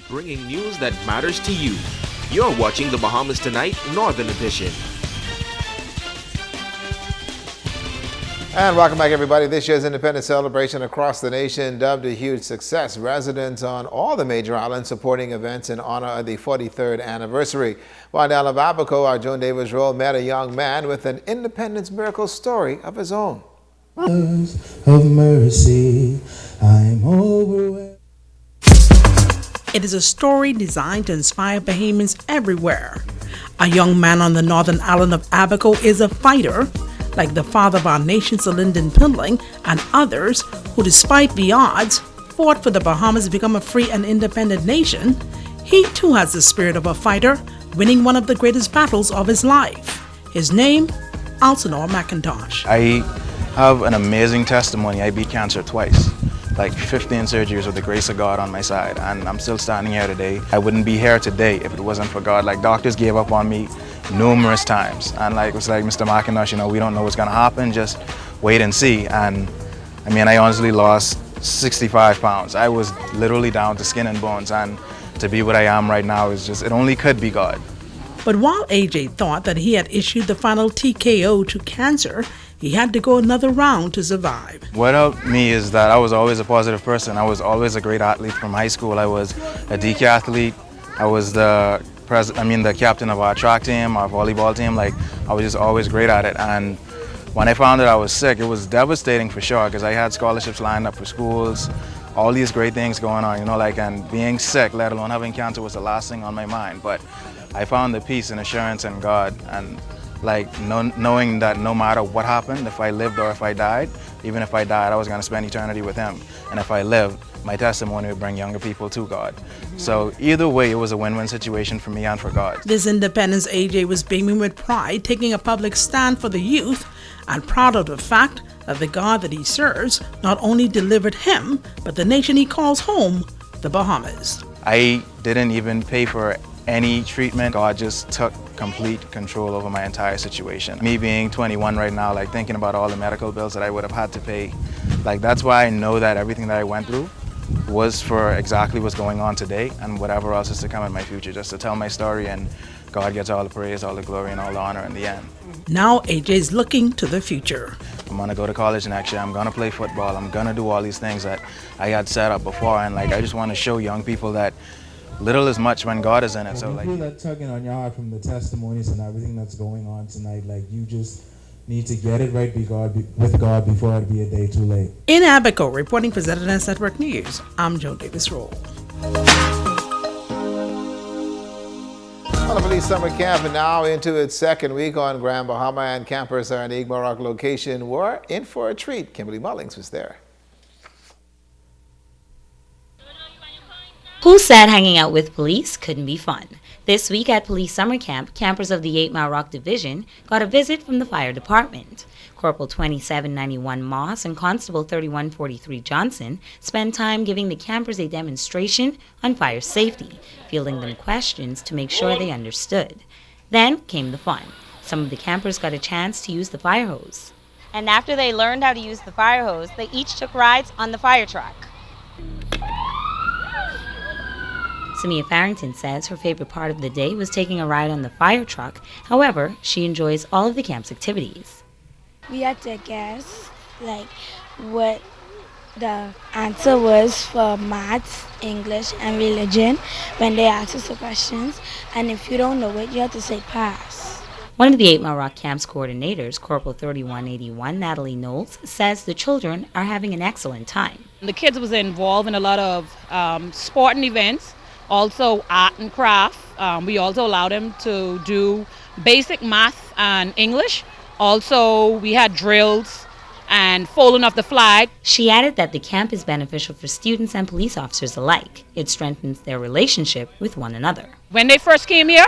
bringing news that matters to you. You're watching the Bahamas Tonight Northern Edition. And welcome back, everybody. This year's Independence celebration across the nation dubbed a huge success. Residents on all the major islands supporting events in honor of the 43rd anniversary. While down of Abaco, our Joan Davis Roll met a young man with an independence miracle story of his own. Of mercy, I'm overwhelmed. It is a story designed to inspire Bahamians everywhere. A young man on the northern island of Abaco is a fighter, like the father of our nation, Sir Lyndon Pindling, and others who, despite the odds, fought for the Bahamas to become a free and independent nation. He too has the spirit of a fighter, winning one of the greatest battles of his life. His name, Alcinor McIntosh. I have an amazing testimony. I beat cancer twice, like 15 surgeries with the grace of God on my side, and I'm still standing here today. I wouldn't be here today if it wasn't for God. Like, doctors gave up on me numerous times, and like, it was like, Mr. McIntosh, we don't know what's gonna happen, just wait and see. And I mean, I honestly lost 65 pounds. I was literally down to skin and bones, and to be what I am right now is just, it only could be God. But while AJ thought that he had issued the final TKO to cancer, he had to go another round to survive. What helped me is that I was always a positive person. I was always a great athlete from high school. I was a decathlete. I was the captain of our track team, our volleyball team. Like, I was just always great at it. And when I found out I was sick, it was devastating for sure, because I had scholarships lined up for schools, all these great things going on, and being sick, let alone having cancer, was the last thing on my mind. But I found the peace and assurance in God, and knowing that no matter what happened, if I lived or if I died, even if I died, I was going to spend eternity with Him. And if I lived, my testimony would bring younger people to God. So either way, it was a win-win situation for me and for God. This independence, AJ was beaming with pride, taking a public stand for the youth, and proud of the fact that the God that he serves not only delivered him, but the nation he calls home, the Bahamas. I didn't even pay for any treatment. God just took complete control over my entire situation. Me being 21 right now, thinking about all the medical bills that I would have had to pay, that's why I know that everything that I went through was for exactly what's going on today and whatever else is to come in my future, just to tell my story, and God gets all the praise, all the glory, and all the honor in the end. Now AJ is looking to the future. I'm gonna go to college next year. I'm gonna play football. I'm gonna do all these things that I had set up before, and I just want to show young people that little is much when God is in it. So you feel that tugging on your heart from the testimonies and everything that's going on tonight, you just need to get it right with God before it be a day too late. In Abaco, reporting for ZNS Network News, I'm Joan Davis Roll. Well, the police summer camp is now into its second week on Grand Bahama, and campers at an Igma Rock location were in for a treat. Kimberly Mullings was there. Who said hanging out with police couldn't be fun? This week at Police Summer Camp, campers of the 8 Mile Rock Division got a visit from the fire department. Corporal 2791 Moss and Constable 3143 Johnson spent time giving the campers a demonstration on fire safety, fielding them questions to make sure they understood. Then came the fun. Some of the campers got a chance to use the fire hose. And after they learned how to use the fire hose, they each took rides on the fire truck. Samia Farrington says her favorite part of the day was taking a ride on the fire truck. However, she enjoys all of the camp's activities. We had to guess what the answer was for maths, English, and religion when they asked us the questions. And if you don't know it, you have to say pass. One of the 8 Mile Rock Camp's coordinators, Corporal 3181 Natalie Knowles, says the children are having an excellent time. The kids was involved in a lot of sporting events. Also art and craft. We also allowed them to do basic math and English. Also, we had drills and folding of the flag. She added that the camp is beneficial for students and police officers alike. It strengthens their relationship with one another. When they first came here,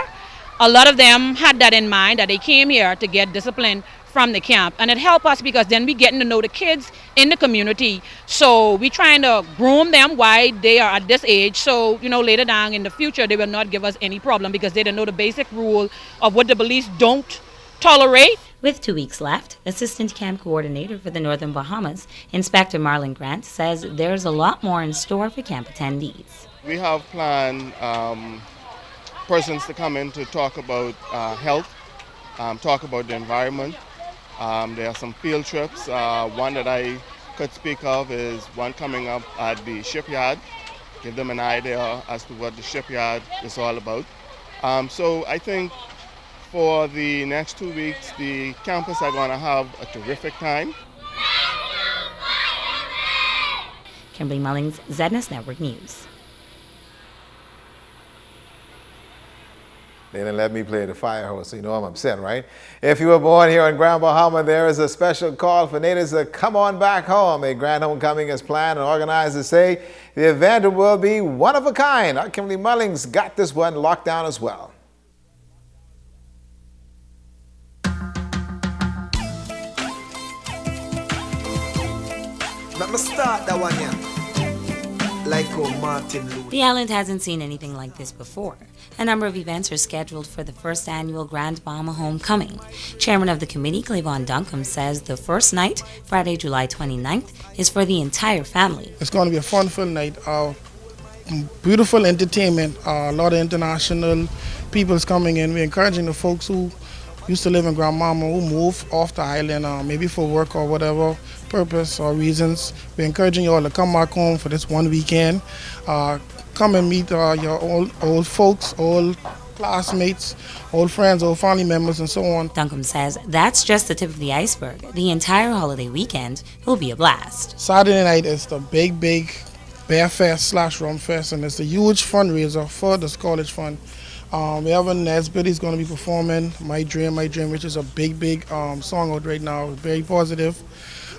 a lot of them had that in mind, that they came here to get discipline from the camp, and it helped us because then we getting to know the kids in the community. So we trying to groom them while they are at this age, so later down in the future they will not give us any problem because they don't know the basic rule of what the police don't tolerate. With 2 weeks left, Assistant Camp Coordinator for the Northern Bahamas, Inspector Marlon Grant, says there's a lot more in store for camp attendees. We have planned persons to come in to talk about health, talk about the environment. There are some field trips. One that I could speak of is one coming up at the shipyard, give them an idea as to what the shipyard is all about. So I think for the next 2 weeks, the campus are going to have a terrific time. Kimberly Mullings, ZNS Network News. They didn't let me play the fire hose, so you know I'm upset, right? If you were born here in Grand Bahama, there is a special call for natives to come on back home. A grand homecoming is planned, and organizers say the event will be one of a kind. Our Kimberly Mullings got this one locked down as well. Let me start that one, yeah. Like Martin Luther. The island hasn't seen anything like this before. A number of events are scheduled for the first annual Grand Bahama Homecoming. Chairman of the committee, Cleavon Duncombe, says the first night, Friday, July 29th, is for the entire family. It's going to be a fun-filled night. Beautiful entertainment. A lot of international people's coming in. We're encouraging the folks who used to live in Grand Bahama who move off the island, maybe for work or whatever purpose or reasons. We're encouraging you all to come back home for this one weekend. Come and meet your old folks, old classmates, old friends, old family members, and so on. Duncombe says that's just the tip of the iceberg. The entire holiday weekend will be a blast. Saturday night is the big Bear Fest / Rum Fest, and it's a huge fundraiser for the College Fund. We have a Nesbitt, he's going to be performing My Dream, which is a big song out right now. It's very positive.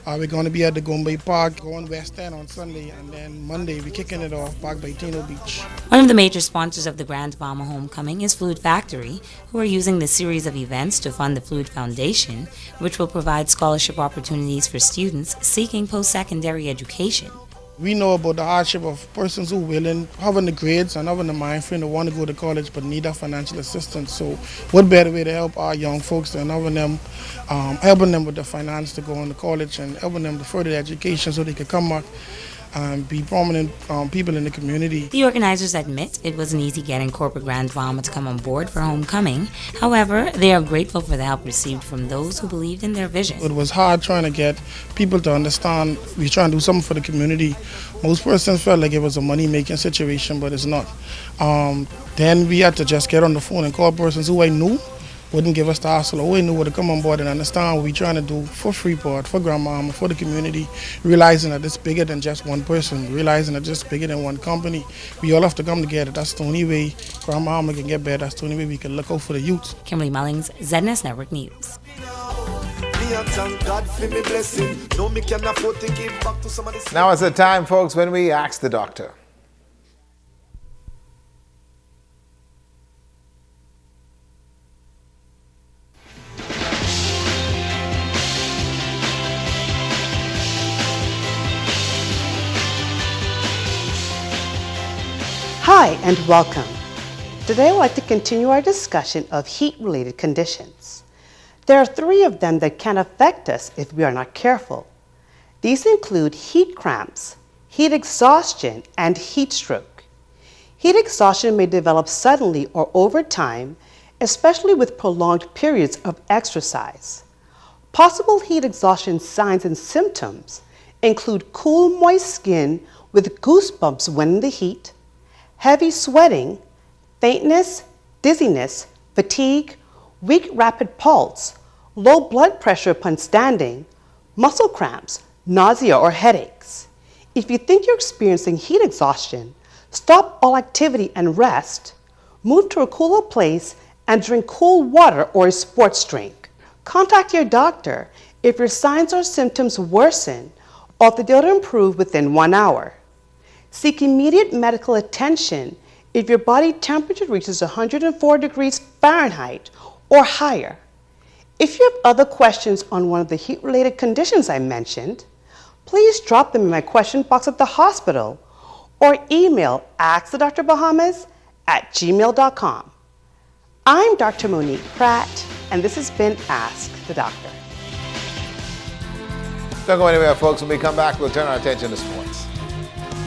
We're going to be at the Gombay Park, going West End on Sunday, and then Monday we're kicking it off back by Tino Beach. One of the major sponsors of the Grand Bahama Homecoming is Fluid Factory, who are using the series of events to fund the Fluid Foundation, which will provide scholarship opportunities for students seeking post-secondary education. We know about the hardship of persons who willing, having the grades and having the mind frame to want to go to college but need that financial assistance. So what better way to help our young folks than helping them with the finance to go into college and helping them to further their education so they can come back and be prominent people in the community. The organizers admit it wasn't easy getting corporate Grand Bahama to come on board for homecoming. However, they are grateful for the help received from those who believed in their vision. It was hard trying to get people to understand we're trying to do something for the community. Most persons felt like it was a money-making situation, but it's not. Then we had to just get on the phone and call persons who I knew wouldn't give us the hassle, or who knew to come on board and understand what we're trying to do for Freeport, for Grand Bahama, for the community, realizing that it's bigger than just one person, realizing that it's bigger than one company. We all have to come together. That's the only way Grand Bahama can get better. That's the only way we can look out for the youth. Kimberly Mullings, ZNS Network News. Now is the time, folks, when we ask the doctor. Hi and welcome. Today I'd like to continue our discussion of heat-related conditions. There are 3 of them that can affect us if we are not careful. These include heat cramps, heat exhaustion, and heat stroke. Heat exhaustion may develop suddenly or over time, especially with prolonged periods of exercise. Possible heat exhaustion signs and symptoms include cool, moist skin with goosebumps when in the heat, heavy sweating, faintness, dizziness, fatigue, weak rapid pulse, low blood pressure upon standing, muscle cramps, nausea or headaches. If you think you're experiencing heat exhaustion, stop all activity and rest, move to a cooler place, and drink cool water or a sports drink. Contact your doctor if your signs or symptoms worsen or if they don't improve within 1 hour. Seek immediate medical attention if your body temperature reaches 104 degrees Fahrenheit or higher. If you have other questions on one of the heat-related conditions I mentioned, please drop them in my question box at the hospital or email askthedrbahamas@gmail.com. I'm Dr. Monique Pratt, and this has been Ask the Doctor. Don't go anywhere, folks. When we come back, we'll turn our attention to sports.